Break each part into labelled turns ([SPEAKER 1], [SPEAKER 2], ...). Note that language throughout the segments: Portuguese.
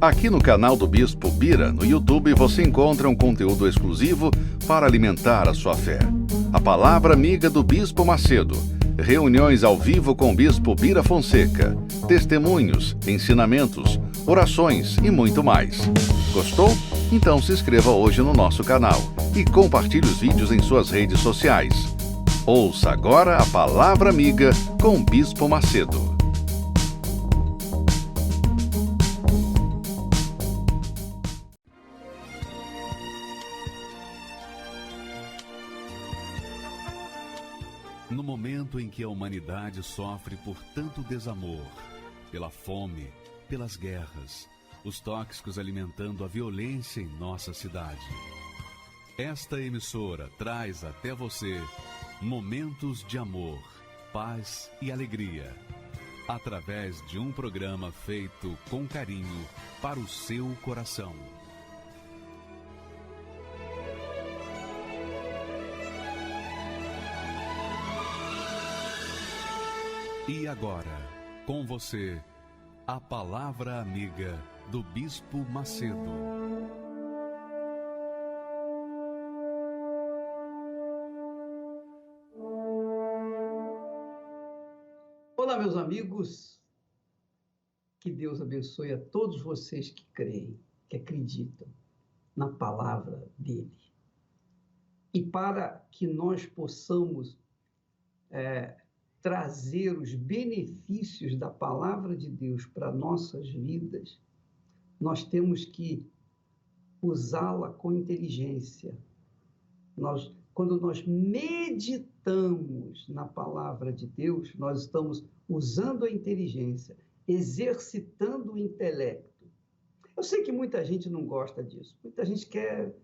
[SPEAKER 1] Aqui no canal do Bispo Bira, no YouTube, você encontra um conteúdo exclusivo para alimentar a sua fé. A Palavra Amiga do Bispo Macedo. Reuniões ao vivo com o Bispo Bira Fonseca. Testemunhos, ensinamentos, orações e muito mais. Gostou? Então se inscreva hoje no nosso canal e compartilhe os vídeos em suas redes sociais. Ouça agora a Palavra Amiga com o Bispo Macedo. No momento em que a humanidade sofre por tanto desamor, pela fome, pelas guerras, os tóxicos alimentando a violência em nossa cidade, esta emissora traz até você momentos de amor, paz e alegria, através de um programa feito com carinho para o seu coração. E agora, com você, a Palavra Amiga do Bispo Macedo.
[SPEAKER 2] Olá, meus amigos. Que Deus abençoe a todos vocês que creem, que acreditam na palavra dele. E para que nós possamos trazer os benefícios da palavra de Deus para nossas vidas, nós temos que usá-la com inteligência. Quando nós meditamos na palavra de Deus, nós estamos usando a inteligência, exercitando o intelecto. Eu sei que muita gente não gosta disso, muita gente quer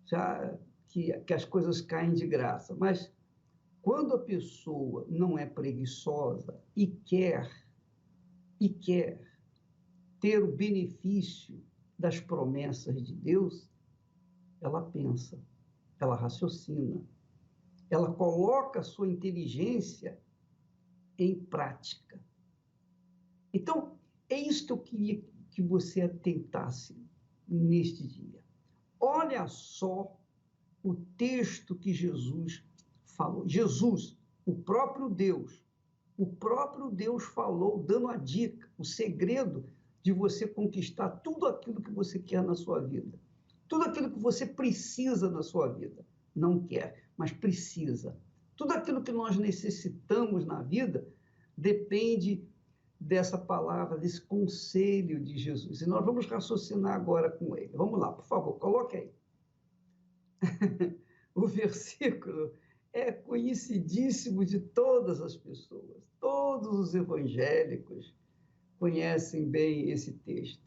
[SPEAKER 2] já que as coisas caem de graça, mas quando a pessoa não é preguiçosa e quer ter o benefício das promessas de Deus, ela pensa, ela raciocina, ela coloca a sua inteligência em prática. Então, é isso que eu queria que você atentasse neste dia. Olha só o texto que Jesus falou. Jesus, o próprio Deus falou, dando a dica, o segredo de você conquistar tudo aquilo que você quer na sua vida. Tudo aquilo que você precisa na sua vida. Não quer, mas precisa. Tudo aquilo que nós necessitamos na vida depende dessa palavra, desse conselho de Jesus. E nós vamos raciocinar agora com ele. Vamos lá, por favor, coloque aí. O versículo é conhecidíssimo de todas as pessoas. Todos os evangélicos conhecem bem esse texto.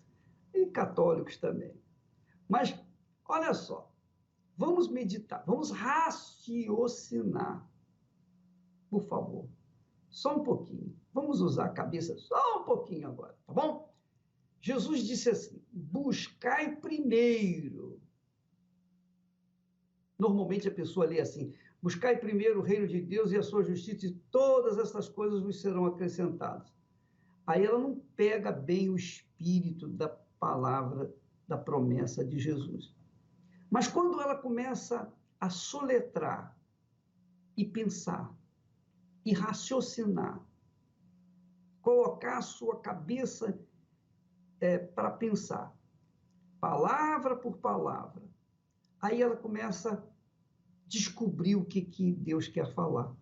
[SPEAKER 2] E católicos também. Mas, olha só, vamos meditar, vamos raciocinar. Por favor, só um pouquinho. Vamos usar a cabeça só um pouquinho agora, tá bom? Jesus disse assim: buscai primeiro. Normalmente a pessoa lê assim: buscai primeiro o reino de Deus e a sua justiça, e todas essas coisas vos serão acrescentadas. Aí ela não pega bem o espírito da palavra, da promessa de Jesus. Mas quando ela começa a soletrar e pensar e raciocinar, colocar a sua cabeça para pensar, palavra por palavra, aí ela começa a descobrir o que Deus quer falar.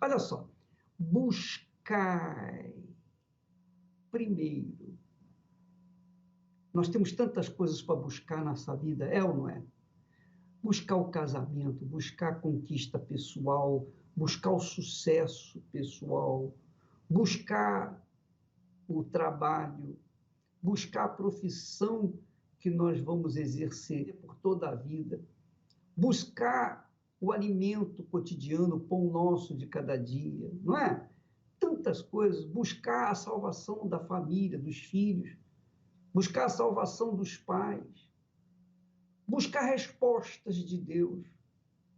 [SPEAKER 2] Olha só, buscai primeiro. Nós temos tantas coisas para buscar nessa vida, é ou não é? Buscar o casamento, buscar a conquista pessoal, buscar o sucesso pessoal, buscar o trabalho, buscar a profissão que nós vamos exercer por toda a vida, buscar o alimento cotidiano, o pão nosso de cada dia, não é? Tantas coisas, buscar a salvação da família, dos filhos, buscar a salvação dos pais, buscar respostas de Deus,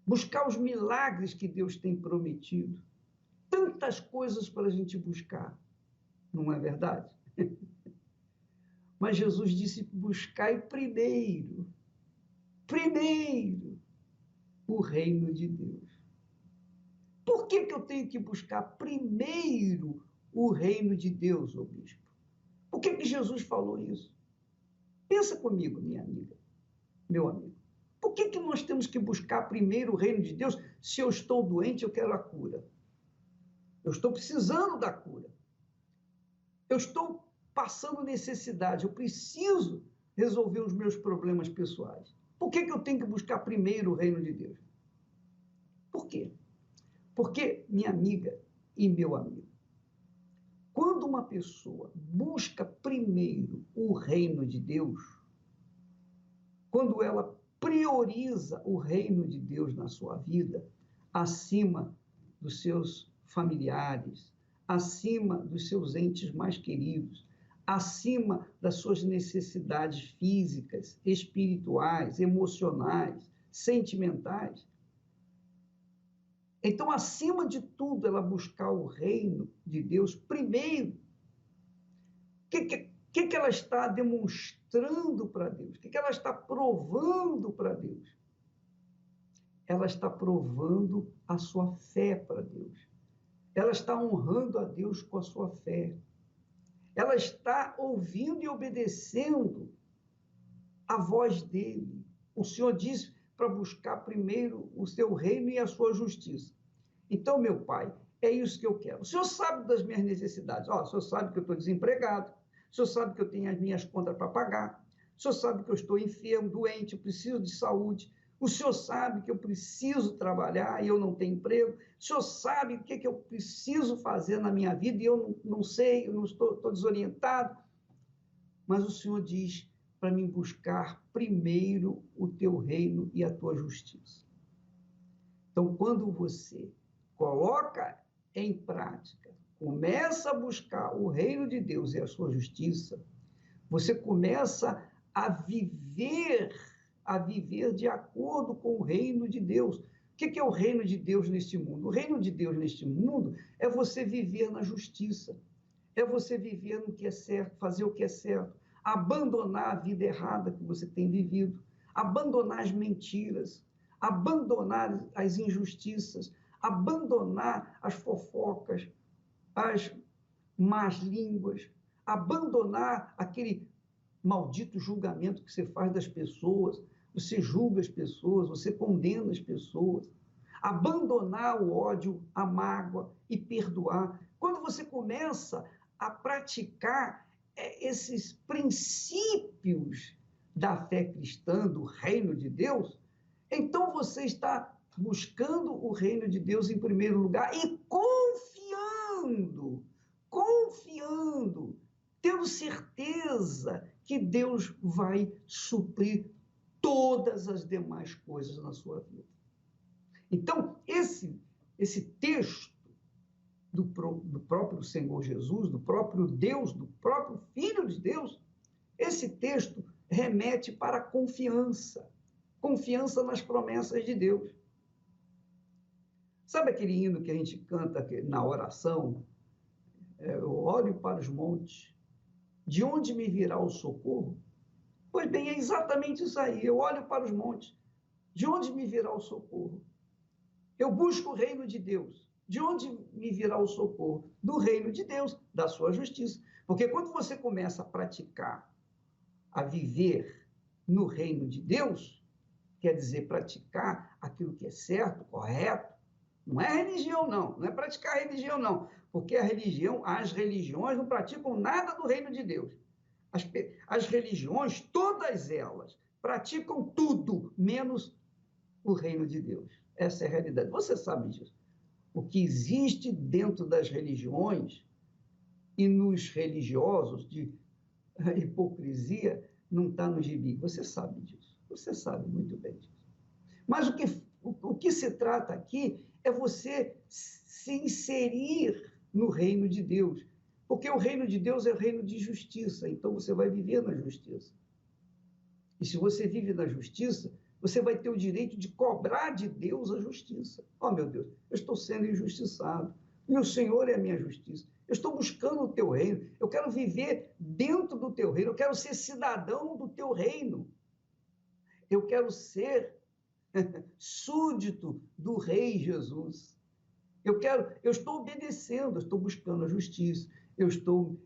[SPEAKER 2] buscar os milagres que Deus tem prometido. Tantas coisas para a gente buscar, não é verdade? Mas Jesus disse: buscai primeiro o reino de Deus. Por que eu tenho que buscar primeiro o reino de Deus, ô bispo? Por que Jesus falou isso? Pensa comigo, minha amiga, meu amigo. Por que nós temos que buscar primeiro o reino de Deus? Se eu estou doente, eu quero a cura. Eu estou precisando da cura. Eu estou passando necessidade. Eu preciso resolver os meus problemas pessoais. Por que eu tenho que buscar primeiro o reino de Deus? Por quê? Porque, minha amiga e meu amigo, quando uma pessoa busca primeiro o reino de Deus, quando ela prioriza o reino de Deus na sua vida, acima dos seus familiares, acima dos seus entes mais queridos, acima das suas necessidades físicas, espirituais, emocionais, sentimentais. Então, acima de tudo, ela buscar o reino de Deus primeiro. O que ela está demonstrando para Deus? O que ela está provando para Deus? Ela está provando a sua fé para Deus. Ela está honrando a Deus com a sua fé. Ela está ouvindo e obedecendo a voz dele. O Senhor disse para buscar primeiro o seu reino e a sua justiça. Então, meu Pai, é isso que eu quero. O Senhor sabe das minhas necessidades. O Senhor sabe que eu estou desempregado. O Senhor sabe que eu tenho as minhas contas para pagar. O Senhor sabe que eu estou enfermo, doente, eu preciso de saúde. O Senhor sabe que eu preciso trabalhar e eu não tenho emprego. O Senhor sabe o que eu preciso fazer na minha vida e eu não sei, eu não estou desorientado. Mas o Senhor diz para mim buscar primeiro o teu reino e a tua justiça. Então, quando você coloca em prática, começa a buscar o reino de Deus e a sua justiça, você começa a viver de acordo com o reino de Deus. O que é o reino de Deus neste mundo? O reino de Deus neste mundo é você viver na justiça, é você viver no que é certo, fazer o que é certo, abandonar a vida errada que você tem vivido, abandonar as mentiras, abandonar as injustiças, abandonar as fofocas, as más línguas, abandonar aquele maldito julgamento que você faz das pessoas. Você julga as pessoas, você condena as pessoas, abandonar o ódio, a mágoa e perdoar. Quando você começa a praticar esses princípios da fé cristã, do reino de Deus, então você está buscando o reino de Deus em primeiro lugar e confiando, tendo certeza que Deus vai suprir todas as demais coisas na sua vida. Então, esse texto do próprio Senhor Jesus, do próprio Deus, do próprio Filho de Deus, esse texto remete para a confiança nas promessas de Deus. Sabe aquele hino que a gente canta na oração? Eu olho para os montes, de onde me virá o socorro? Pois bem, é exatamente isso aí. Eu olho para os montes, de onde me virá o socorro? Eu busco o reino de Deus. De onde me virá o socorro? Do reino de Deus, da sua justiça. Porque quando você começa a praticar, a viver no reino de Deus, quer dizer, praticar aquilo que é certo, correto, não é religião, não é praticar religião, não, porque as religiões não praticam nada do reino de Deus. As religiões, todas elas, praticam tudo, menos o reino de Deus. Essa é a realidade. Você sabe disso. O que existe dentro das religiões e nos religiosos de hipocrisia não está no gibi. Você sabe disso. Você sabe muito bem disso. Mas o que se trata aqui é você se inserir no reino de Deus. Porque o reino de Deus é o reino de justiça. Então você vai viver na justiça. E se você vive na justiça, você vai ter o direito de cobrar de Deus a justiça. Oh, meu Deus, eu estou sendo injustiçado. E o Senhor é a minha justiça. Eu estou buscando o teu reino. Eu quero viver dentro do teu reino. Eu quero ser cidadão do teu reino. Eu quero ser súdito do Rei Jesus. Eu estou obedecendo, eu estou buscando a justiça, eu estou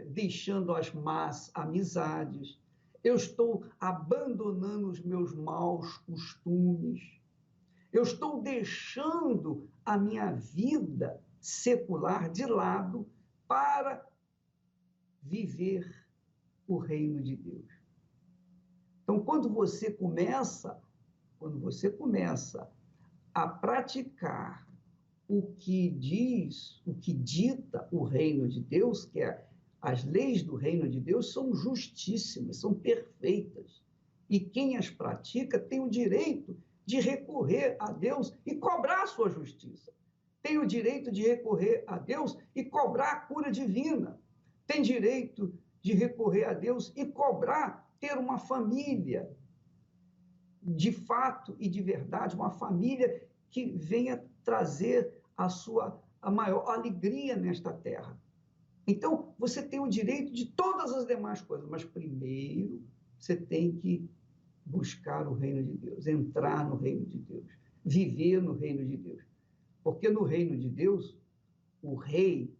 [SPEAKER 2] deixando as más amizades, eu estou abandonando os meus maus costumes, eu estou deixando a minha vida secular de lado para viver o reino de Deus. Então, quando você começa a praticar o que diz, o que dita o reino de Deus, que é as leis do reino de Deus, são justíssimas, são perfeitas. E quem as pratica tem o direito de recorrer a Deus e cobrar a sua justiça. Tem o direito de recorrer a Deus e cobrar a cura divina. Tem direito de recorrer a Deus e cobrar ter uma família de fato e de verdade, uma família que venha trazer a maior alegria nesta terra. Então, você tem o direito de todas as demais coisas, mas primeiro você tem que buscar o reino de Deus, entrar no reino de Deus, viver no reino de Deus. Porque no reino de Deus, o rei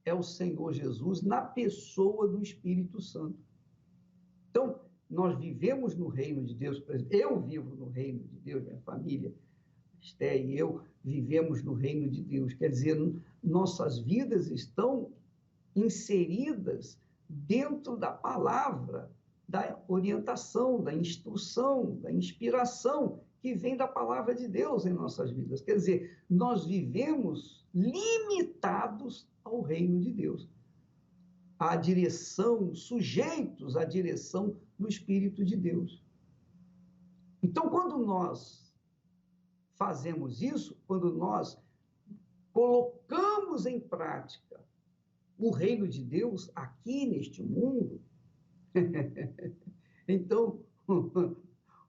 [SPEAKER 2] é o Senhor Jesus na pessoa do Espírito Santo. Então, nós vivemos no reino de Deus, por exemplo, eu vivo no reino de Deus, minha família, Esté e eu vivemos no reino de Deus. Quer dizer, nossas vidas estão inseridas dentro da palavra, da orientação, da instrução, da inspiração que vem da palavra de Deus em nossas vidas. Quer dizer, nós vivemos limitados ao reino de Deus, à direção, sujeitos à direção do Espírito de Deus. Então, quando nós fazemos isso, quando nós colocamos em prática o reino de Deus aqui neste mundo, então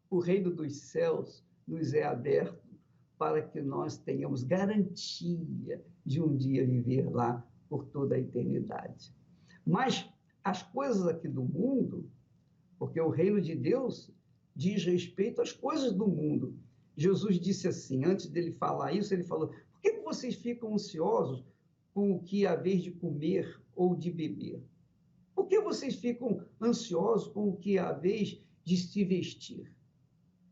[SPEAKER 2] o reino dos céus nos é aberto para que nós tenhamos garantia de um dia viver lá por toda a eternidade. Mas as coisas aqui do mundo, porque o reino de Deus diz respeito às coisas do mundo. Jesus disse assim, antes dele falar isso, ele falou, por que vocês ficam ansiosos com o que há vez de comer ou de beber? Por que vocês ficam ansiosos com o que há vez de se vestir?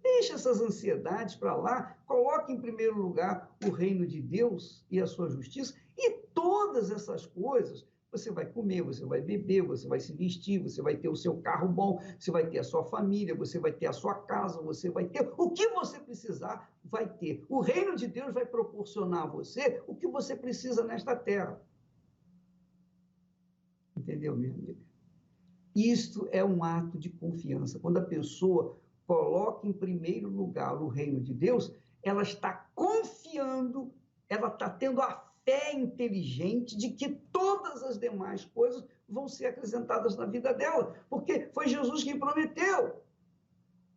[SPEAKER 2] Deixe essas ansiedades para lá, coloque em primeiro lugar o reino de Deus e a sua justiça, e todas essas coisas, você vai comer, você vai beber, você vai se vestir, você vai ter o seu carro bom, você vai ter a sua família, você vai ter a sua casa, você vai ter o que você precisar, vai ter. O reino de Deus vai proporcionar a você o que você precisa nesta terra. Entendeu, minha amiga? Isto é um ato de confiança. Quando a pessoa coloca em primeiro lugar o reino de Deus, ela está confiando, ela está tendo a fé inteligente de que todas as demais coisas vão ser acrescentadas na vida dela, porque foi Jesus quem prometeu.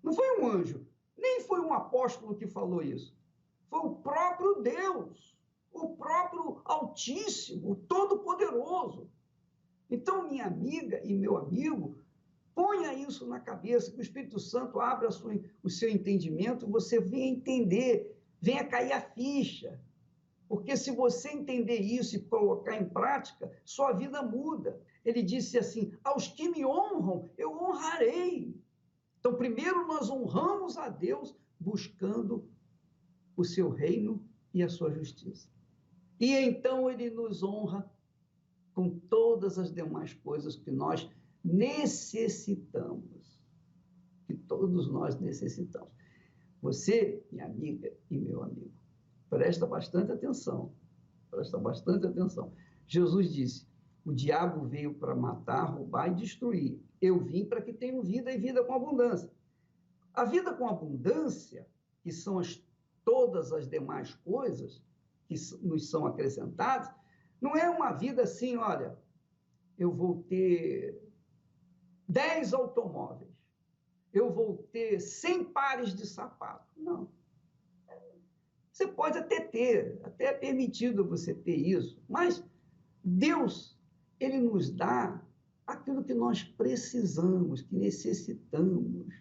[SPEAKER 2] Não foi um anjo, nem foi um apóstolo que falou isso. Foi o próprio Deus, o próprio Altíssimo, o Todo-Poderoso. Então, minha amiga e meu amigo, ponha isso na cabeça, que o Espírito Santo abra o seu entendimento, você venha entender, venha cair a ficha. Porque se você entender isso e colocar em prática, sua vida muda. Ele disse assim, aos que me honram, eu honrarei. Então, primeiro nós honramos a Deus buscando o seu reino e a sua justiça. E então ele nos honra com todas as demais coisas que nós necessitamos. Que todos nós necessitamos. Você, minha amiga e meu amigo, presta bastante atenção. Presta bastante atenção. Jesus disse, o diabo veio para matar, roubar e destruir. Eu vim para que tenham vida e vida com abundância. A vida com abundância, que são todas as demais coisas que nos são acrescentadas, não é uma vida assim, olha, eu vou ter 10 automóveis, eu vou ter 100 pares de sapato. Não. Você pode até ter, até é permitido você ter isso, mas Deus, ele nos dá aquilo que nós precisamos, que necessitamos.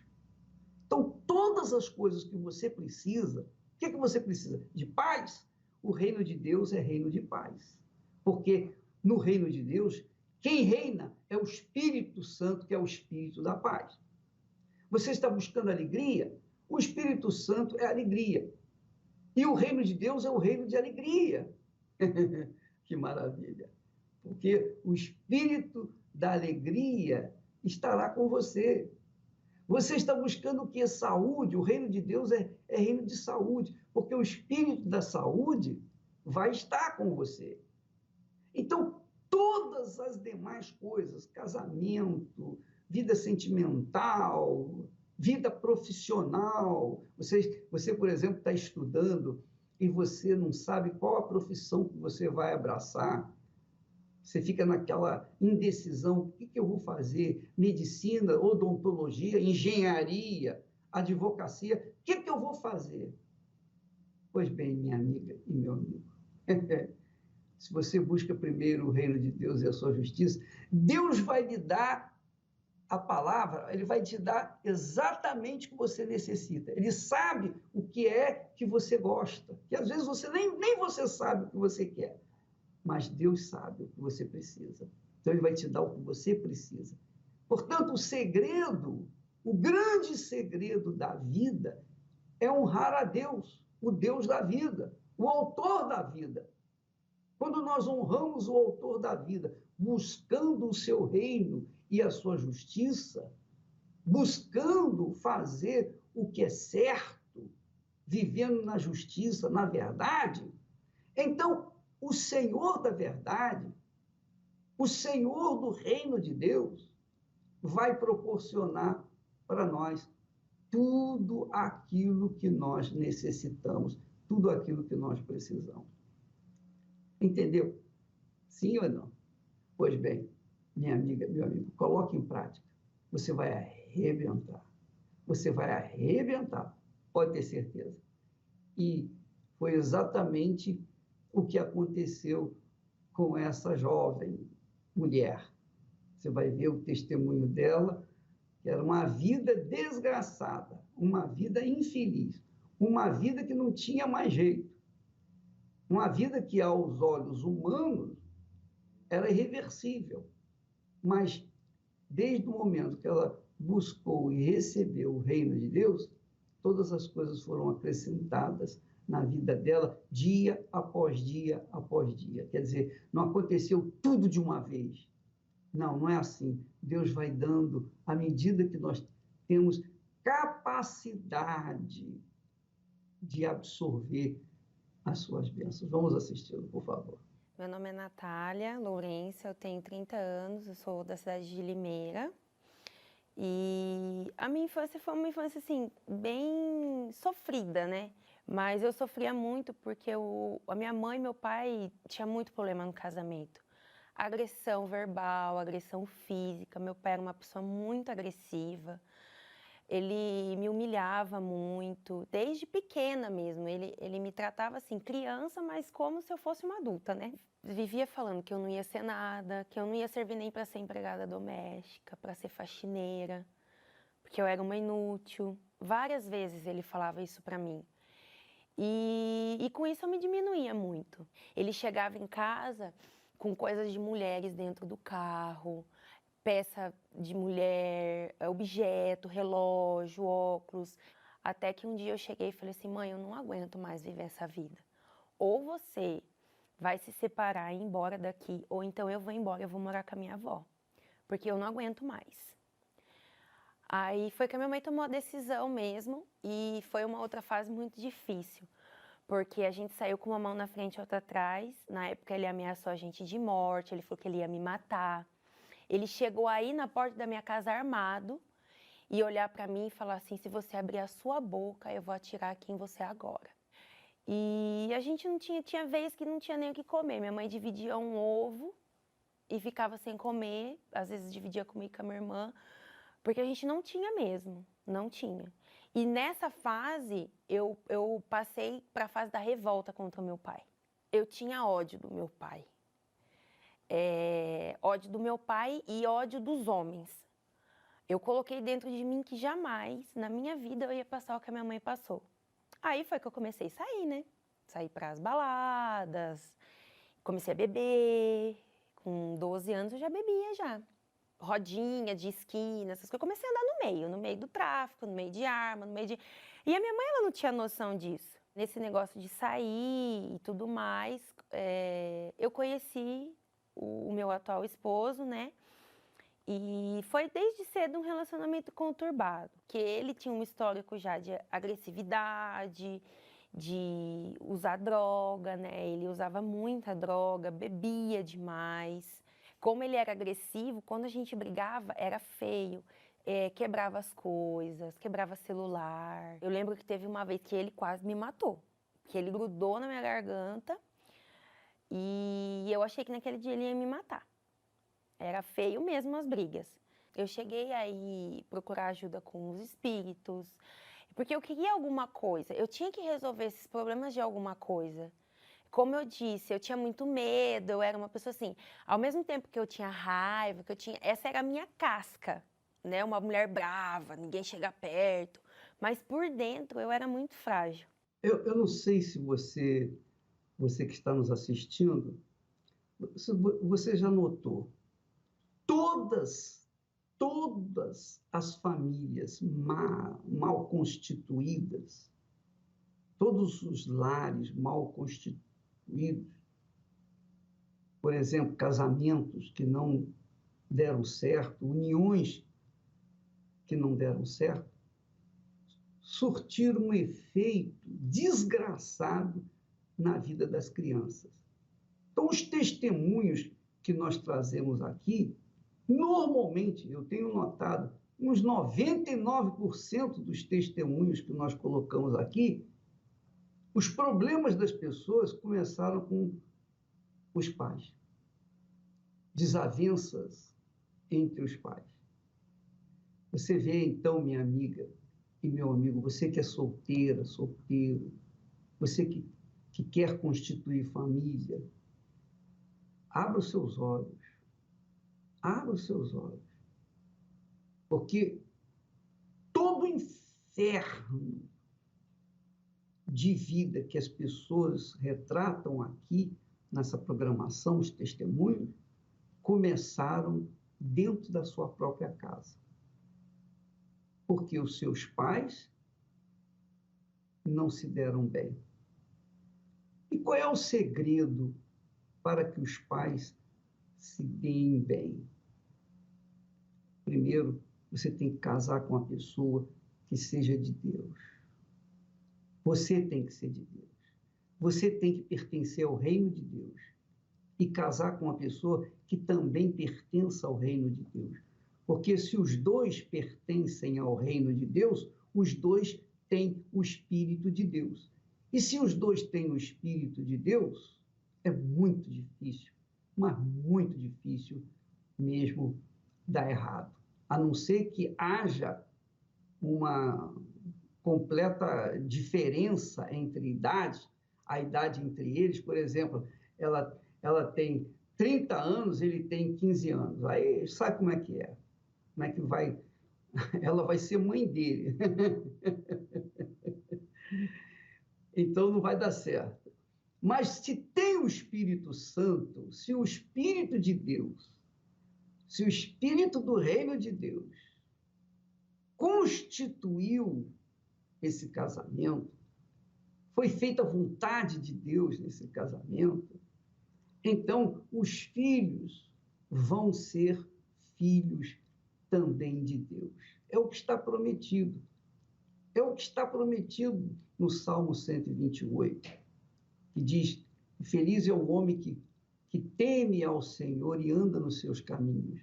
[SPEAKER 2] Então, todas as coisas que você precisa, o que você precisa? De paz? O reino de Deus é reino de paz. Porque no reino de Deus, quem reina é o Espírito Santo, que é o Espírito da paz. Você está buscando alegria? O Espírito Santo é alegria. E o reino de Deus é o reino de alegria. Que maravilha! Porque o Espírito da alegria estará com você. Você está buscando o que é saúde? O reino de Deus é reino de saúde, porque o Espírito da saúde vai estar com você. Então, todas as demais coisas, casamento, vida sentimental, vida profissional, você, por exemplo, está estudando e você não sabe qual a profissão que você vai abraçar, você fica naquela indecisão, o que eu vou fazer? Medicina, odontologia, engenharia, advocacia, o que eu vou fazer? Pois bem, minha amiga e meu amigo, se você busca primeiro o reino de Deus e a sua justiça, Deus vai lhe dar a palavra, ele vai te dar exatamente o que você necessita. Ele sabe o que é que você gosta, que às vezes você nem você sabe o que você quer, mas Deus sabe o que você precisa. Então ele vai te dar o que você precisa. Portanto, o segredo, o grande segredo da vida é honrar a Deus, o Deus da vida, o autor da vida. Quando nós honramos o autor da vida, buscando o seu reino e a sua justiça, buscando fazer o que é certo, vivendo na justiça, na verdade, então o Senhor da verdade, o Senhor do reino de Deus, vai proporcionar para nós tudo aquilo que nós necessitamos, tudo aquilo que nós precisamos. Entendeu? Sim ou não? Pois bem, minha amiga, meu amigo, coloque em prática. Você vai arrebentar. Você vai arrebentar, pode ter certeza. E foi exatamente o que aconteceu com essa jovem mulher. Você vai ver o testemunho dela, que era uma vida desgraçada, uma vida infeliz, uma vida que não tinha mais jeito, uma vida que, aos olhos humanos, era irreversível. Mas, desde o momento que ela buscou e recebeu o reino de Deus, todas as coisas foram acrescentadas na vida dela, dia após dia após dia. Quer dizer, não aconteceu tudo de uma vez. Não, não é assim. Deus vai dando à medida que nós temos capacidade de absorver as suas bênçãos. Vamos assisti-lo, por favor.
[SPEAKER 3] Meu nome é Natália Lourenço, eu tenho 30 anos, eu sou da cidade de Limeira. E a minha infância foi uma infância, assim, bem sofrida, né? Mas eu sofria muito porque a minha mãe e meu pai tinham muito problema no casamento. Agressão verbal, agressão física. Meu pai era uma pessoa muito agressiva. Ele me humilhava muito, desde pequena mesmo. Ele me tratava assim, criança, mas como se eu fosse uma adulta, né? Vivia falando que eu não ia ser nada, que eu não ia servir nem para ser empregada doméstica, para ser faxineira, porque eu era uma inútil. Várias vezes ele falava isso para mim. E com isso eu me diminuía muito. Ele chegava em casa com coisas de mulheres dentro do carro, peça de mulher, objeto, relógio, óculos. Até que um dia eu cheguei e falei assim, mãe, eu não aguento mais viver essa vida. Ou você vai se separar e ir embora daqui, ou então eu vou embora, eu vou morar com a minha avó, porque eu não aguento mais. Aí foi que a minha mãe tomou a decisão mesmo, e foi uma outra fase muito difícil, porque a gente saiu com uma mão na frente e outra atrás. Na época ele ameaçou a gente de morte, ele falou que ele ia me matar. Ele chegou aí na porta da minha casa armado e olhar para mim e falar assim, se você abrir a sua boca, eu vou atirar aqui em você agora. E a gente não tinha vez que não tinha nem o que comer. Minha mãe dividia um ovo e ficava sem comer, às vezes dividia comigo e com a minha irmã, porque a gente não tinha mesmo, não tinha. E nessa fase, eu passei para a fase da revolta contra o meu pai. Eu tinha ódio do meu pai. ódio do meu pai e ódio dos homens. Eu coloquei dentro de mim que jamais, na minha vida, eu ia passar o que a minha mãe passou. Aí foi que eu comecei a sair, né? Sair para as baladas, comecei a beber. Com 12 anos eu já bebia já. Rodinha de esquina, essas coisas. Eu comecei a andar no meio do tráfico, no meio de arma, no meio de... E a minha mãe, ela não tinha noção disso. Nesse negócio de sair e tudo mais, eu conheci o meu atual esposo, né? E foi desde cedo um relacionamento conturbado, que ele tinha um histórico já de agressividade, de usar droga, né? Ele usava muita droga, bebia demais. Como ele era agressivo, quando a gente brigava, era feio. Quebrava as coisas, quebrava celular. Eu lembro que teve uma vez que ele quase me matou, que ele grudou na minha garganta e eu achei que naquele dia ele ia me matar. Era feio mesmo as brigas. Eu cheguei aí procurar ajuda com os espíritos, porque eu queria alguma coisa. Eu tinha que resolver esses problemas de alguma coisa. Como eu disse, eu tinha muito medo, eu era uma pessoa assim, ao mesmo tempo que eu tinha raiva, essa era a minha casca, né? Uma mulher brava, ninguém chega perto, mas por dentro eu era muito frágil.
[SPEAKER 2] Eu não sei se você que está nos assistindo, você já notou, todas as famílias mal constituídas, todos os lares mal constituídos, por exemplo, casamentos que não deram certo, uniões que não deram certo, surtiram um efeito desgraçado na vida das crianças. Então, os testemunhos que nós trazemos aqui, normalmente, eu tenho notado, uns 99% dos testemunhos que nós colocamos aqui, os problemas das pessoas começaram com os pais. Desavenças entre os pais. Você vê, então, minha amiga e meu amigo, você que é solteira, solteiro, você que quer constituir família, abra os seus olhos. Abra os seus olhos. Porque todo inferno de vida que as pessoas retratam aqui, nessa programação, os testemunhos, começaram dentro da sua própria casa. Porque os seus pais não se deram bem. E qual é o segredo para que os pais se deem bem? Primeiro, você tem que casar com uma pessoa que seja de Deus. Você tem que ser de Deus. Você tem que pertencer ao reino de Deus. E casar com uma pessoa que também pertença ao reino de Deus. Porque se os dois pertencem ao reino de Deus, os dois têm o Espírito de Deus. E se os dois têm o Espírito de Deus, é muito difícil, mas muito difícil mesmo dar errado. A não ser que haja uma completa diferença entre idades, a idade entre eles, por exemplo, ela tem 30 anos, ele tem 15 anos. Aí sabe como é que é? Como é que vai? Ela vai ser mãe dele. Então não vai dar certo. Mas se tem o Espírito Santo, se o Espírito de Deus, se o Espírito do Reino de Deus constituiu esse casamento, foi feita a vontade de Deus nesse casamento, então os filhos vão ser filhos também de Deus. É o que está prometido. É o que está prometido no Salmo 128, que diz: feliz é o homem que teme ao Senhor e anda nos seus caminhos.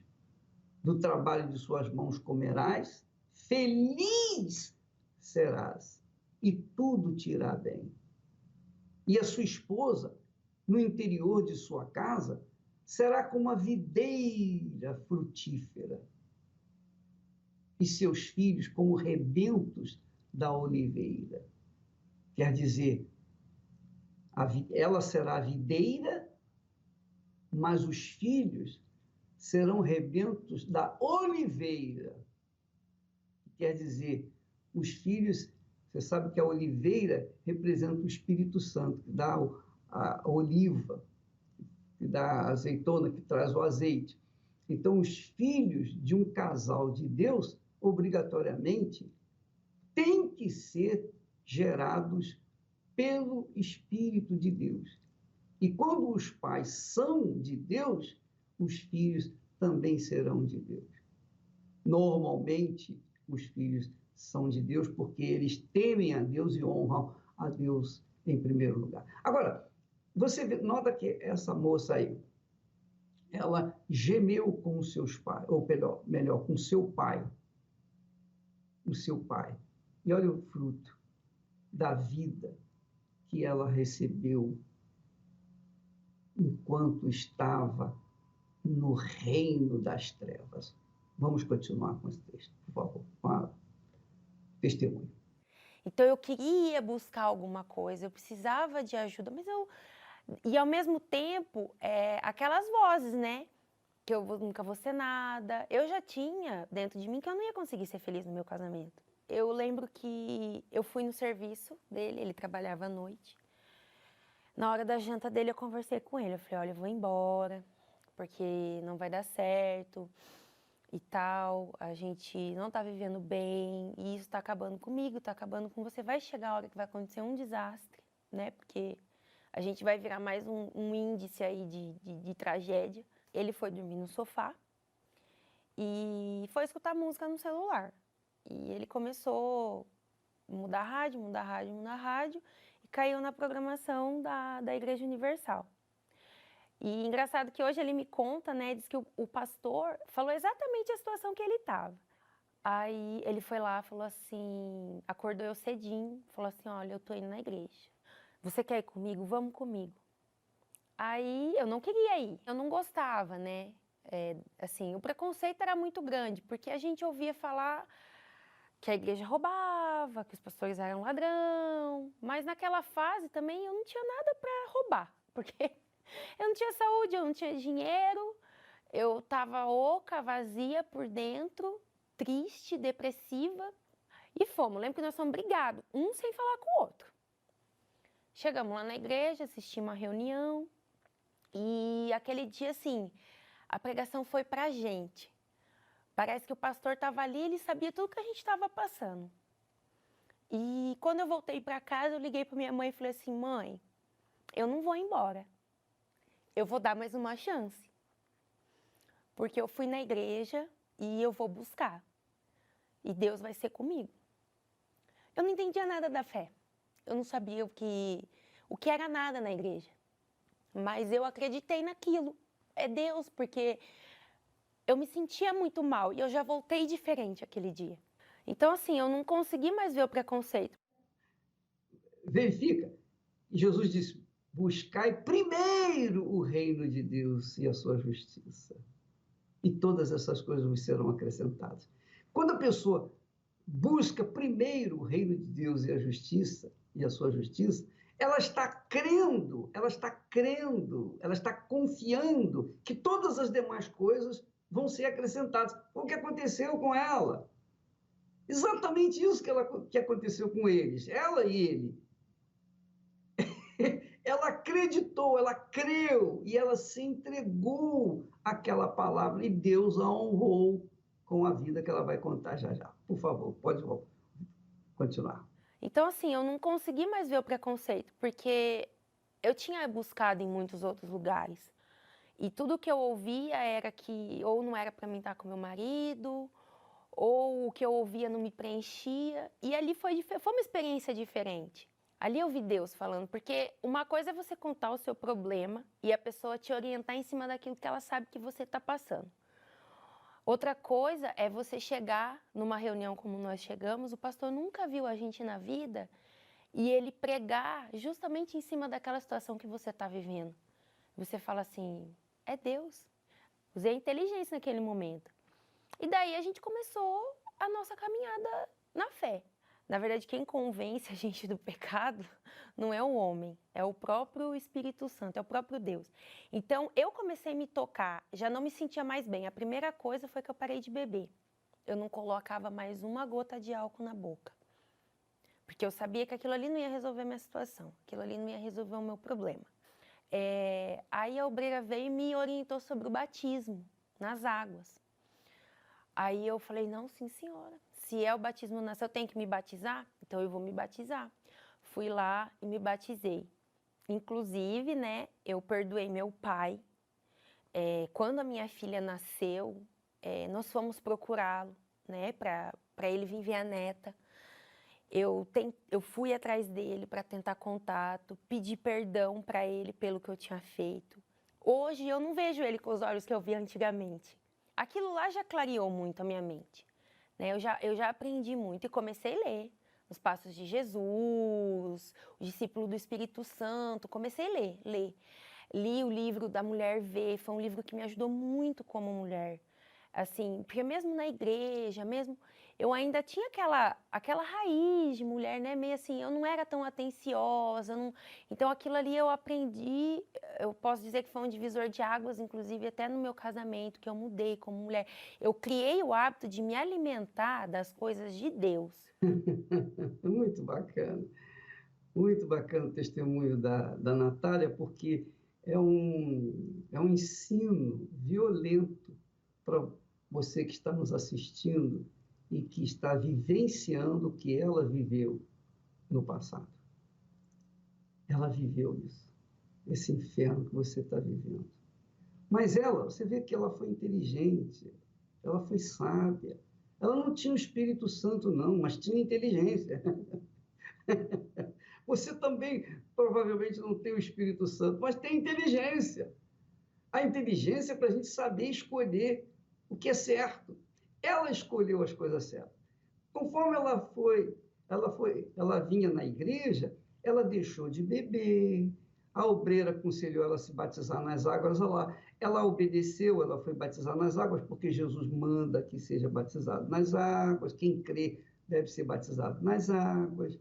[SPEAKER 2] Do trabalho de suas mãos comerás, feliz serás, e tudo te irá bem. E a sua esposa, no interior de sua casa, será como a videira frutífera, e seus filhos como rebentos da oliveira. Quer dizer, ela será a videira mas os filhos serão rebentos da oliveira. Quer dizer, os filhos, você sabe que a oliveira representa o Espírito Santo, que dá a oliva, que dá a azeitona, que traz o azeite. Então, os filhos de um casal de Deus, obrigatoriamente, têm que ser gerados pelo Espírito de Deus. E quando os pais são de Deus, os filhos também serão de Deus. Normalmente, os filhos são de Deus porque eles temem a Deus e honram a Deus em primeiro lugar. Agora, você nota que essa moça aí, ela gemeu com os seus pais, ou melhor, com seu pai. O seu pai. E olha o fruto da vida que ela recebeu enquanto estava no reino das trevas. Vamos continuar com esse texto, por favor, com a testemunho.
[SPEAKER 3] Então eu queria buscar alguma coisa, eu precisava de ajuda, mas e ao mesmo tempo, aquelas vozes, né? Que eu nunca vou ser nada. Eu já tinha dentro de mim que eu não ia conseguir ser feliz no meu casamento. Eu lembro que eu fui no serviço dele, ele trabalhava à noite. Na hora da janta dele, eu conversei com ele. Eu falei, olha, eu vou embora, porque não vai dar certo e tal. A gente não tá vivendo bem, e isso tá acabando comigo, tá acabando com você. Vai chegar a hora que vai acontecer um desastre, né? Porque a gente vai virar mais um índice aí de tragédia. Ele foi dormir no sofá e foi escutar música no celular. E ele começou a mudar a rádio, mudar a rádio, mudar a rádio, e caiu na programação da Igreja Universal. E engraçado que hoje ele me conta, né, diz que o pastor falou exatamente a situação que ele estava. Aí ele foi lá, falou assim, acordou eu cedinho, falou assim, olha, eu tô indo na igreja. Você quer ir comigo? Vamos comigo. Aí eu não queria ir, eu não gostava, né? Assim, o preconceito era muito grande, porque a gente ouvia falar que a igreja roubava, que os pastores eram ladrão, mas naquela fase também eu não tinha nada para roubar, porque eu não tinha saúde, eu não tinha dinheiro, eu estava oca, vazia por dentro, triste, depressiva, e fomos. Lembro que nós fomos brigados, um sem falar com o outro. Chegamos lá na igreja, assistimos uma reunião, e aquele dia, assim, a pregação foi pra gente. Parece que o pastor estava ali, ele sabia tudo que a gente estava passando. E quando eu voltei para casa, eu liguei para minha mãe e falei assim, mãe, eu não vou embora. Eu vou dar mais uma chance. Porque eu fui na igreja e eu vou buscar. E Deus vai ser comigo. Eu não entendia nada da fé. Eu não sabia o que era nada na igreja. Mas eu acreditei naquilo. É Deus, porque eu me sentia muito mal e eu já voltei diferente aquele dia. Então, assim, eu não consegui mais ver o preconceito.
[SPEAKER 2] Verifica. Jesus disse, buscai primeiro o reino de Deus e a sua justiça. E todas essas coisas vos serão acrescentadas. Quando a pessoa busca primeiro o reino de Deus e a sua justiça, ela está crendo, ela está confiando que todas as demais coisas vão ser acrescentadas. O que aconteceu com ela? Exatamente isso que aconteceu com eles, ela e ele. Ela acreditou, ela creu e ela se entregou àquela palavra e Deus a honrou com a vida que ela vai contar já já. Por favor, pode continuar.
[SPEAKER 3] Então, assim, eu não consegui mais ver o preconceito, porque eu tinha buscado em muitos outros lugares. E tudo que eu ouvia era que ou não era para mim estar com meu marido, ou o que eu ouvia não me preenchia. E ali foi uma experiência diferente. Ali eu vi Deus falando, porque uma coisa é você contar o seu problema e a pessoa te orientar em cima daquilo que ela sabe que você está passando. Outra coisa é você chegar numa reunião como nós chegamos, o pastor nunca viu a gente na vida e ele pregar justamente em cima daquela situação que você está vivendo. Você fala assim, é Deus. Usei a inteligência naquele momento. E daí a gente começou a nossa caminhada na fé. Na verdade, quem convence a gente do pecado não é o homem, é o próprio Espírito Santo, é o próprio Deus. Então, eu comecei a me tocar, já não me sentia mais bem. A primeira coisa foi que eu parei de beber. Eu não colocava mais uma gota de álcool na boca. Porque eu sabia que aquilo ali não ia resolver a minha situação, aquilo ali não ia resolver o meu problema. Aí a obreira veio e me orientou sobre o batismo nas águas. Aí eu falei, não, sim senhora, se é o batismo se eu tenho que me batizar, então eu vou me batizar. Fui lá e me batizei. Inclusive, né, eu perdoei meu pai. Quando a minha filha nasceu, nós fomos procurá-lo, né, para ele vir ver a neta. Eu fui atrás dele para tentar contato, pedi perdão para ele pelo que eu tinha feito. Hoje eu não vejo ele com os olhos que eu via antigamente. Aquilo lá já clareou muito a minha mente, né? Eu já aprendi muito e comecei a ler os Passos de Jesus, o Discípulo do Espírito Santo, comecei a ler. Li o livro da Mulher V, foi um livro que me ajudou muito como mulher. Assim, porque mesmo na igreja, mesmo eu ainda tinha aquela raiz de mulher, né? Meio assim, eu não era tão atenciosa, então aquilo ali eu aprendi, eu posso dizer que foi um divisor de águas, inclusive até no meu casamento, que eu mudei como mulher. Eu criei o hábito de me alimentar das coisas de Deus.
[SPEAKER 2] Muito bacana o testemunho da Natália, porque é um ensino violento para você que está nos assistindo e que está vivenciando o que ela viveu no passado. Ela viveu isso, esse inferno que você está vivendo. Mas você vê que ela foi inteligente, ela foi sábia. Ela não tinha o Espírito Santo, não, mas tinha inteligência. Você também provavelmente não tem o Espírito Santo, mas tem inteligência. A inteligência é para a gente saber escolher o que é certo. Ela escolheu as coisas certas. Conforme ela vinha na igreja, ela deixou de beber, a obreira aconselhou ela a se batizar nas águas, ela obedeceu, ela foi batizar nas águas, porque Jesus manda que seja batizado nas águas, quem crê deve ser batizado nas águas.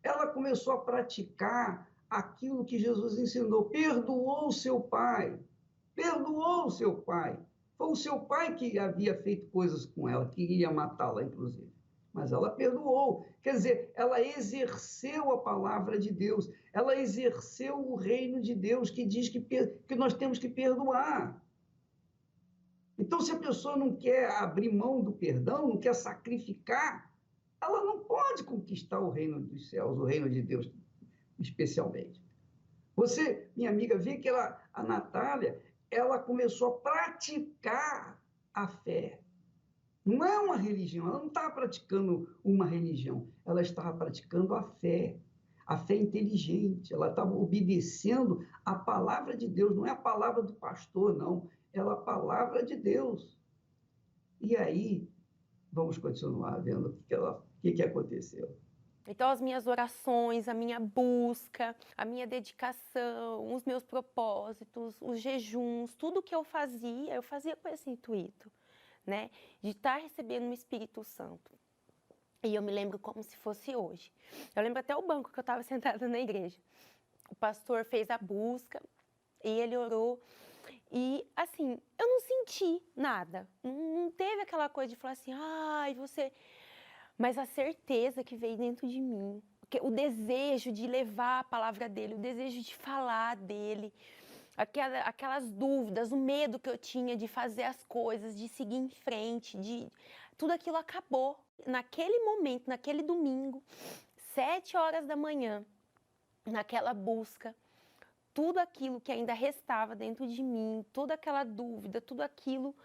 [SPEAKER 2] Ela começou a praticar aquilo que Jesus ensinou, perdoou seu pai, Foi o seu pai que havia feito coisas com ela, que iria matá-la, inclusive. Mas ela perdoou. Quer dizer, ela exerceu a palavra de Deus, ela exerceu o reino de Deus, que diz que nós temos que perdoar. Então, se a pessoa não quer abrir mão do perdão, não quer sacrificar, ela não pode conquistar o reino dos céus, o reino de Deus, especialmente. Você, minha amiga, vê que a Natália, ela começou a praticar a fé. Não é uma religião, ela não estava praticando uma religião, ela estava praticando a fé inteligente, ela estava obedecendo a palavra de Deus, não é a palavra do pastor, não, é a palavra de Deus. E aí, vamos continuar vendo o que aconteceu.
[SPEAKER 3] Então, as minhas orações, a minha busca, a minha dedicação, os meus propósitos, os jejuns, tudo que eu fazia com esse intuito, né? De estar recebendo o Espírito Santo. E eu me lembro como se fosse hoje. Eu lembro até o banco que eu estava sentada na igreja. O pastor fez a busca e ele orou. E, assim, eu não senti nada. Não teve aquela coisa de falar assim, ai, você... Mas a certeza que veio dentro de mim, o desejo de levar a palavra dele, o desejo de falar dele, aquelas dúvidas, o medo que eu tinha de fazer as coisas, de seguir em frente, tudo aquilo acabou. Naquele momento, naquele domingo, 7h da manhã, naquela busca, tudo aquilo que ainda restava dentro de mim, toda aquela dúvida, tudo aquilo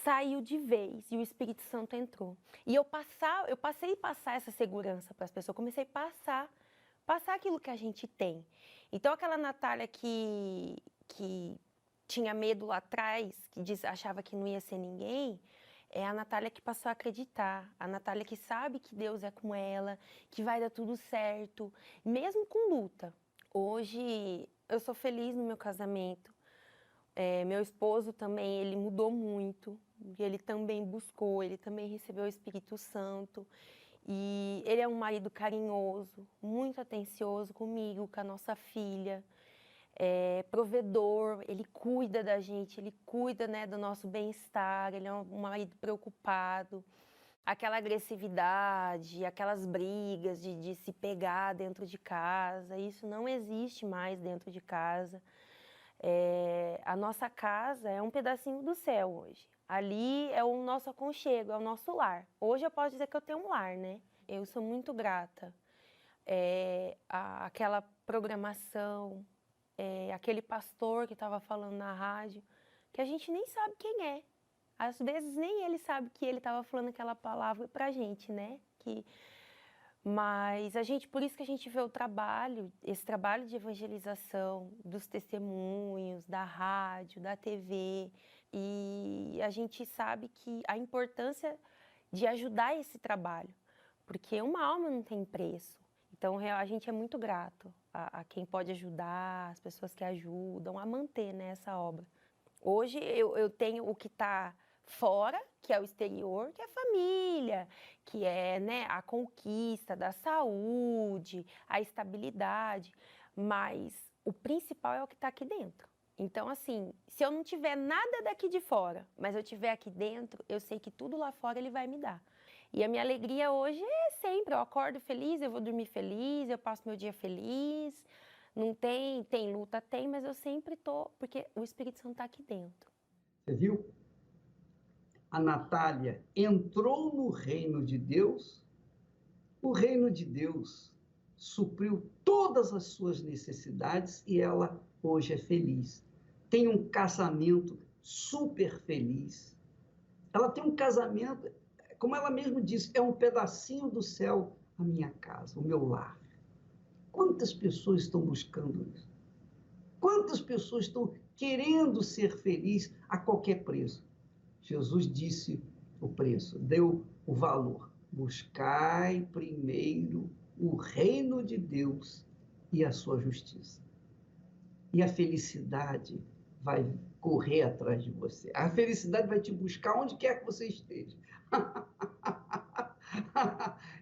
[SPEAKER 3] saiu de vez e o Espírito Santo entrou. E eu passei a passar essa segurança para as pessoas, comecei a passar aquilo que a gente tem. Então, aquela Natália que tinha medo lá atrás, que achava que não ia ser ninguém, é a Natália que passou a acreditar, a Natália que sabe que Deus é com ela, que vai dar tudo certo, mesmo com luta. Hoje, eu sou feliz no meu casamento. Meu esposo também, ele mudou muito, ele também buscou, ele também recebeu o Espírito Santo. E ele é um marido carinhoso, muito atencioso comigo, com a nossa filha. Provedor, ele cuida da gente, ele cuida, né, do nosso bem-estar, ele é um marido preocupado. Aquela agressividade, aquelas brigas de se pegar dentro de casa, isso não existe mais dentro de casa. A nossa casa é um pedacinho do céu hoje. Ali é o nosso aconchego, é o nosso lar. Hoje eu posso dizer que eu tenho um lar, né? Eu sou muito grata. Aquela programação, aquele pastor que estava falando na rádio, que a gente nem sabe quem é. Às vezes nem ele sabe que ele estava falando aquela palavra pra gente, né? Mas por isso que a gente vê esse trabalho de evangelização, dos testemunhos, da rádio, da TV, e a gente sabe que a importância de ajudar esse trabalho, porque uma alma não tem preço. Então a gente é muito grato a quem pode ajudar, as pessoas que ajudam a manter, né, essa obra. Hoje eu tenho o que está fora, que é o exterior, que é a família, que é, né, a conquista da saúde, a estabilidade, mas o principal é o que está aqui dentro. Então, assim, se eu não tiver nada daqui de fora, mas eu tiver aqui dentro, eu sei que tudo lá fora ele vai me dar. E a minha alegria hoje é sempre, eu acordo feliz, eu vou dormir feliz, eu passo meu dia feliz. Não tem luta, tem, mas eu sempre tô, porque o Espírito Santo está aqui dentro.
[SPEAKER 2] Você viu? A Natália entrou no reino de Deus, o reino de Deus supriu todas as suas necessidades e ela hoje é feliz. Tem um casamento super feliz. Ela tem um casamento, como ela mesma disse, é um pedacinho do céu a minha casa, o meu lar. Quantas pessoas estão buscando isso? Quantas pessoas estão querendo ser felizes a qualquer preço? Jesus disse o preço, deu o valor. Buscai primeiro o reino de Deus e a sua justiça. E a felicidade vai correr atrás de você. A felicidade vai te buscar onde quer que você esteja.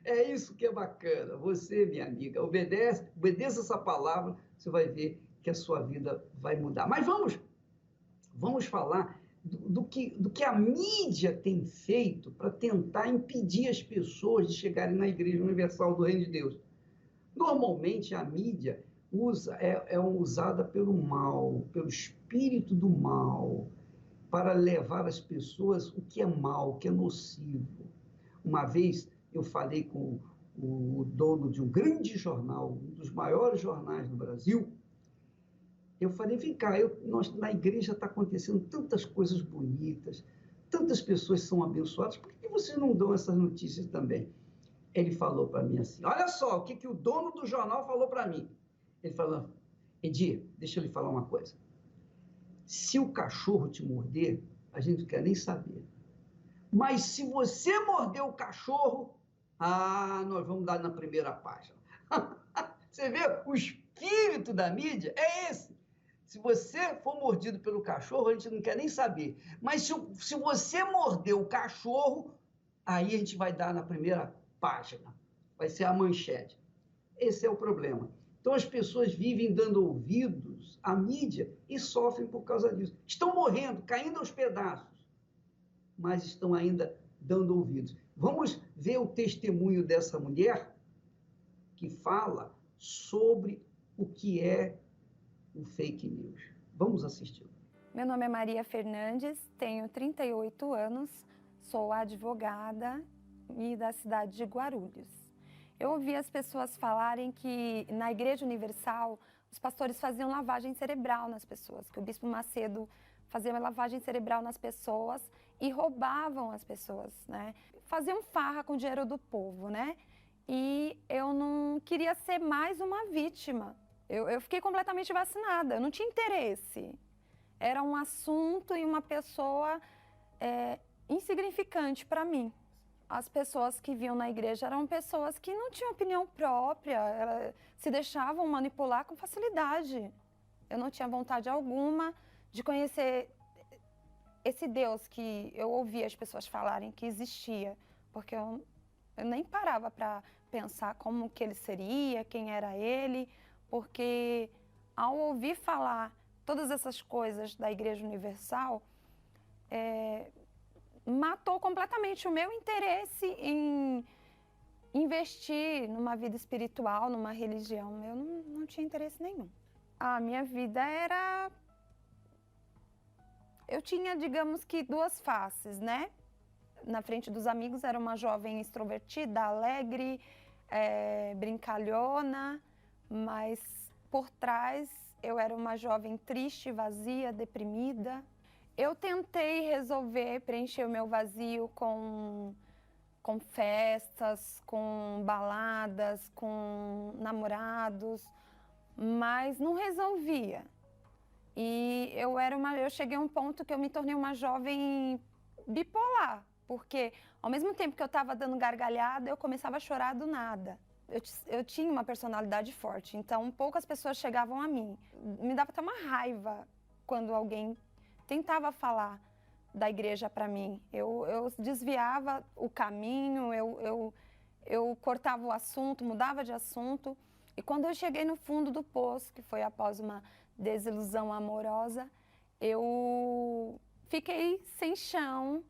[SPEAKER 2] É isso que é bacana. Você, minha amiga, obedeça essa palavra, você vai ver que a sua vida vai mudar. Mas vamos falar do que a mídia tem feito para tentar impedir as pessoas de chegarem na Igreja Universal do Reino de Deus. Normalmente, a mídia é usada pelo mal, pelo espírito do mal, para levar as pessoas o que é mal, o que é nocivo. Uma vez eu falei com o dono de um grande jornal, um dos maiores jornais do Brasil. Eu falei, vem cá, na igreja está acontecendo tantas coisas bonitas, tantas pessoas são abençoadas, por que vocês não dão essas notícias também? Ele falou para mim assim, olha só o que o dono do jornal falou para mim. Ele falou, Edir, deixa eu lhe falar uma coisa. Se o cachorro te morder, a gente não quer nem saber. Mas se você morder o cachorro, nós vamos dar na primeira página. Você vê, o espírito da mídia é esse. Se você for mordido pelo cachorro, a gente não quer nem saber. Mas se você morder o cachorro, aí a gente vai dar na primeira página. Vai ser a manchete. Esse é o problema. Então as pessoas vivem dando ouvidos à mídia e sofrem por causa disso. Estão morrendo, caindo aos pedaços, mas estão ainda dando ouvidos. Vamos ver o testemunho dessa mulher que fala sobre o que é o fake news. Vamos assistir.
[SPEAKER 4] Meu nome é Maria Fernandes, tenho 38 anos, sou advogada e da cidade de Guarulhos. Eu ouvi as pessoas falarem que na Igreja Universal os pastores faziam lavagem cerebral nas pessoas, que o Bispo Macedo fazia uma lavagem cerebral nas pessoas e roubavam as pessoas, né? Faziam farra com o dinheiro do povo, né? E eu não queria ser mais uma vítima. Eu fiquei completamente vacinada, eu não tinha interesse. Era um assunto e uma pessoa insignificante para mim. As pessoas que viam na igreja eram pessoas que não tinham opinião própria, se deixavam manipular com facilidade. Eu não tinha vontade alguma de conhecer esse Deus que eu ouvia as pessoas falarem que existia, porque eu Eu nem parava para pensar como que ele seria, quem era ele, porque ao ouvir falar todas essas coisas da Igreja Universal, matou completamente o meu interesse em investir numa vida espiritual, numa religião. Eu não tinha interesse nenhum. A minha vida era... Eu tinha, digamos que, duas faces, né? Na frente dos amigos era uma jovem extrovertida, alegre, brincalhona, mas por trás eu era uma jovem triste, vazia, deprimida. Eu tentei resolver preencher o meu vazio com festas, com baladas, com namorados, mas não resolvia. E eu cheguei a um ponto que eu me tornei uma jovem bipolar, porque ao mesmo tempo que eu estava dando gargalhada, eu começava a chorar do nada. Eu tinha uma personalidade forte, então poucas pessoas chegavam a mim. Me dava até uma raiva quando alguém tentava falar da igreja para mim. Eu desviava o caminho, eu cortava o assunto, mudava de assunto. E quando eu cheguei no fundo do poço, que foi após uma desilusão amorosa, eu fiquei sem chão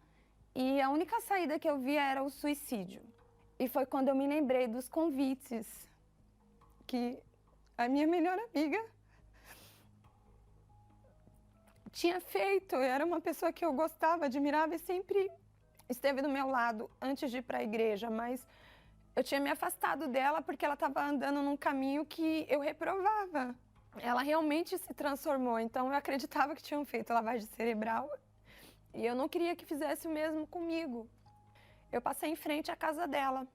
[SPEAKER 4] e a única saída que eu via era o suicídio. E foi quando eu me lembrei dos convites que a minha melhor amiga tinha feito. Eu era uma pessoa que eu gostava, admirava e sempre esteve do meu lado antes de ir para a igreja, mas eu tinha me afastado dela porque ela estava andando num caminho que eu reprovava. Ela realmente se transformou, então eu acreditava que tinham feito lavagem cerebral e eu não queria que fizesse o mesmo comigo. Eu passei em frente à casa dela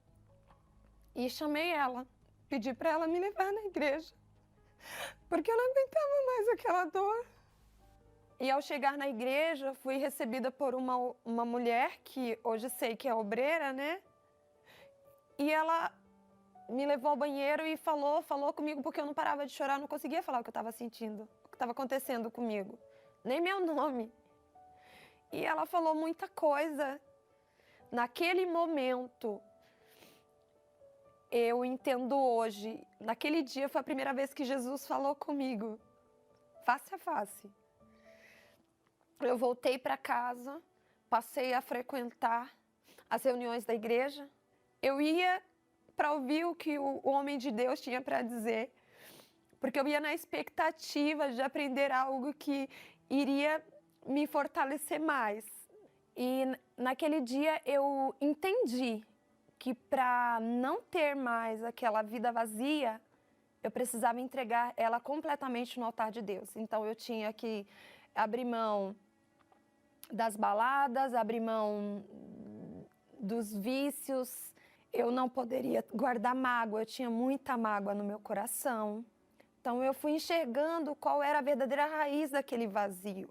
[SPEAKER 4] e chamei ela, pedi para ela me levar na igreja, porque eu não aguentava mais aquela dor. E ao chegar na igreja, fui recebida por uma mulher que hoje sei que é obreira, né? E ela me levou ao banheiro e falou comigo porque eu não parava de chorar, não conseguia falar o que eu estava sentindo, o que estava acontecendo comigo, nem meu nome. E ela falou muita coisa. Naquele momento, eu entendo hoje, naquele dia foi a primeira vez que Jesus falou comigo, face a face. Eu voltei para casa, passei a frequentar as reuniões da igreja. Eu ia para ouvir o que o homem de Deus tinha para dizer, porque eu ia na expectativa de aprender algo que iria me fortalecer mais. E naquele dia eu entendi que para não ter mais aquela vida vazia, eu precisava entregar ela completamente no altar de Deus. Então eu tinha que abrir mão das baladas, abrir mão dos vícios. Eu não poderia guardar mágoa, eu tinha muita mágoa no meu coração. Então eu fui enxergando qual era a verdadeira raiz daquele vazio.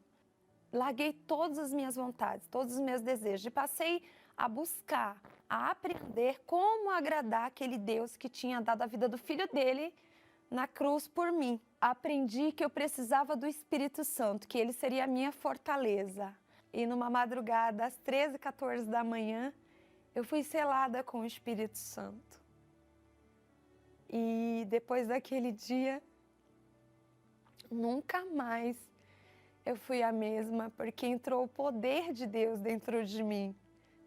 [SPEAKER 4] Larguei todas as minhas vontades, todos os meus desejos e passei a buscar, a aprender como agradar aquele Deus que tinha dado a vida do filho dele na cruz por mim. Aprendi que eu precisava do Espírito Santo, que ele seria a minha fortaleza. E numa madrugada, às 13h14 da manhã, eu fui selada com o Espírito Santo. E depois daquele dia, nunca mais eu fui a mesma, porque entrou o poder de Deus dentro de mim.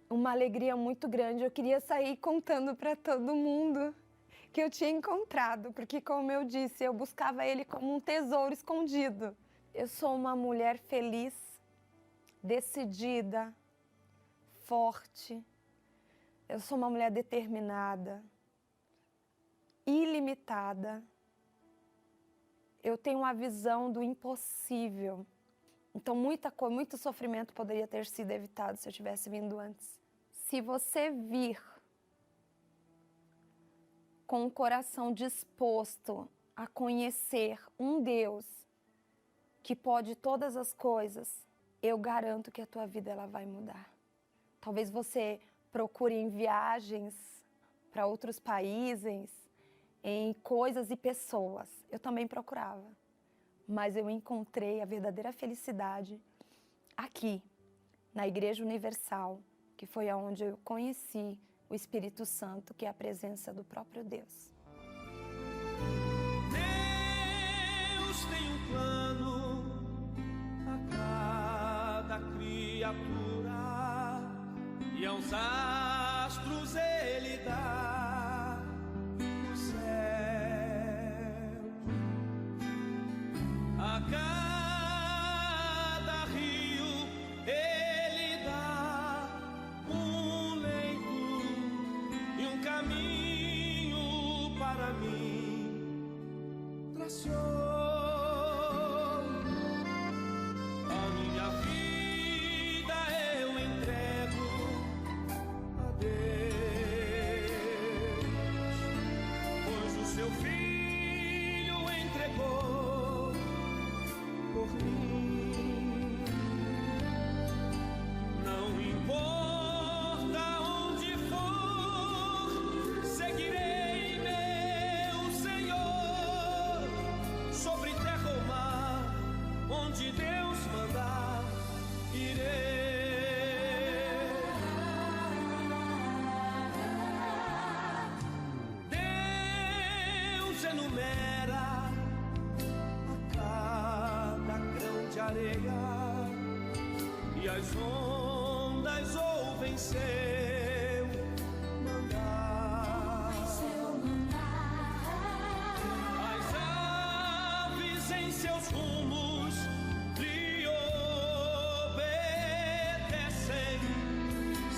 [SPEAKER 4] Uma alegria muito grande. Eu queria sair contando para todo mundo que eu tinha encontrado, porque, como eu disse, eu buscava ele como um tesouro escondido. Eu sou uma mulher feliz, decidida, forte. Eu sou uma mulher determinada, ilimitada. Eu tenho uma visão do impossível. Então, muito sofrimento poderia ter sido evitado se eu tivesse vindo antes. Se você vir com o coração disposto a conhecer um Deus que pode todas as coisas, eu garanto que a tua vida ela vai mudar. Talvez você procure em viagens para outros países, em coisas e pessoas. Eu também procurava. Mas eu encontrei a verdadeira felicidade aqui, na Igreja Universal, que foi onde eu conheci o Espírito Santo, que é a presença do próprio Deus.
[SPEAKER 5] Deus tem um plano a cada criatura, e aos astros Ele dá o céu. A cada rio Ele dá um leito e um caminho para mim. Traçou a minha vida, eu entrego a Deus, pois o seu Filho entregou por mim. Não importa onde for, seguirei meu Senhor, sobre terra ou mar, onde Deus mandar, irei. Deus enumera a cada grão de areia, e as ondas ouvem seu mandar. As aves em seus rumos lhe obedecem,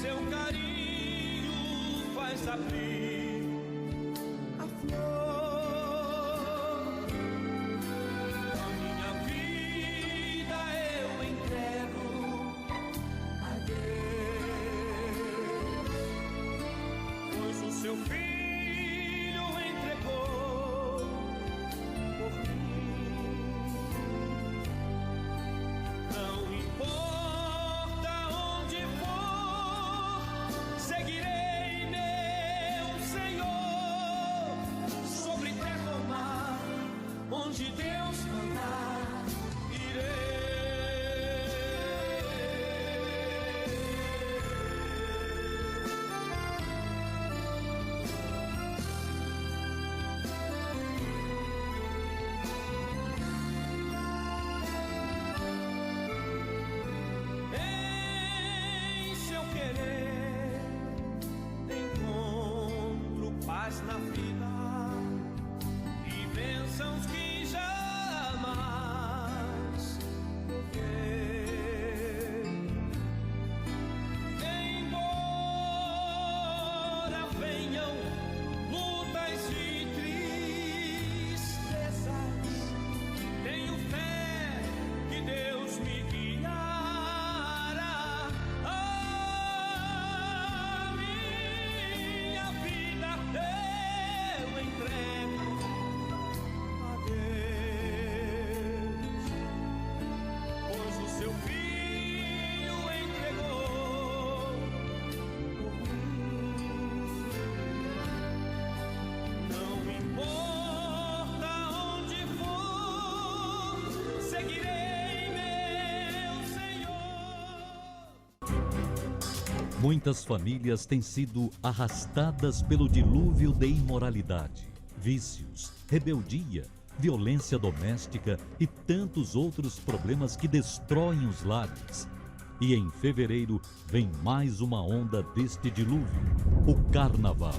[SPEAKER 5] seu carinho faz abrir a flor. A minha vida eu entrego a Deus, pois o seu Filho entregou por mim. Não importa onde for, seguirei meu Senhor, sobre terra ou mar, onde Deus mandar, irei. Em seu querer encontro paz na vida e bênçãos que jamais vou ver. Embora venham lutas e tristezas, tenho fé que Deus me guiará. A minha vida eu entrego a Deus, pois o seu Filho entregou por mim. Não importa onde for, seguirei meu Senhor.
[SPEAKER 6] Muitas famílias têm sido arrastadas pelo dilúvio de imoralidade, vícios, rebeldia, violência doméstica e tantos outros problemas que destroem os lares. E em fevereiro vem mais uma onda deste dilúvio, o Carnaval.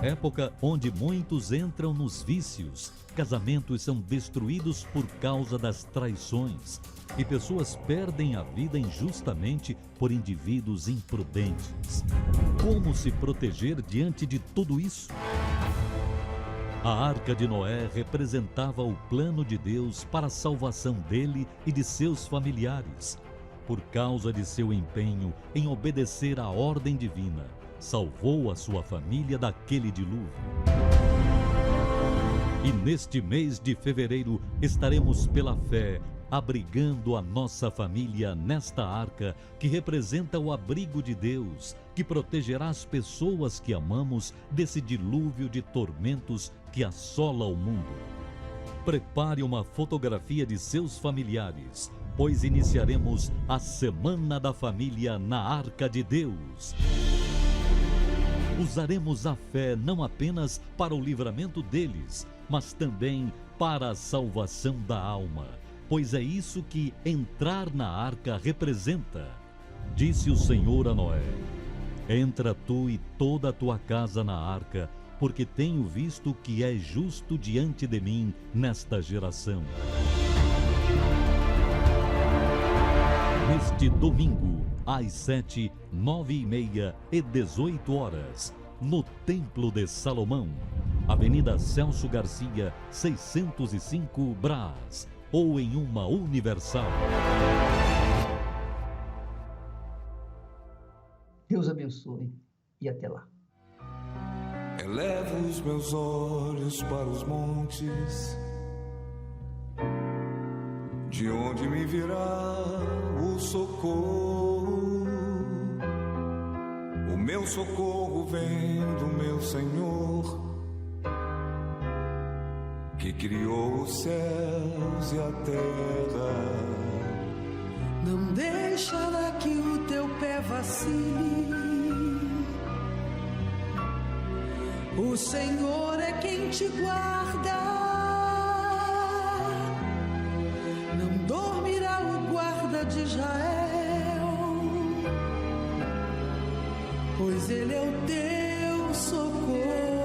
[SPEAKER 6] Época onde muitos entram nos vícios, casamentos são destruídos por causa das traições e pessoas perdem a vida injustamente por indivíduos imprudentes. Como se proteger diante de tudo isso? A Arca de Noé representava o plano de Deus para a salvação dele e de seus familiares. Por causa de seu empenho em obedecer à ordem divina, salvou a sua família daquele dilúvio. E neste mês de fevereiro estaremos pela fé abrigando a nossa família nesta arca que representa o abrigo de Deus, que protegerá as pessoas que amamos desse dilúvio de tormentos que assola o mundo. Prepare uma fotografia de seus familiares, pois iniciaremos a Semana da Família na Arca de Deus. Usaremos a fé não apenas para o livramento deles, mas também para a salvação da alma, pois é isso que entrar na arca representa. Disse o Senhor a Noé: entra tu e toda a tua casa na arca, porque tenho visto que é justo diante de mim nesta geração. Neste domingo, às 7, 9h30 e 18 horas, no Templo de Salomão, Avenida Celso Garcia, 605 Brás, ou em uma Universal.
[SPEAKER 2] Deus abençoe e até lá.
[SPEAKER 7] Elevo os meus olhos para os montes, de onde me virá o socorro. O meu socorro vem do meu Senhor, que criou os céus e a terra.
[SPEAKER 8] Não deixará que o teu pé vacile. O Senhor é quem te guarda. Não dormirá o guarda de Israel, pois ele é o teu socorro.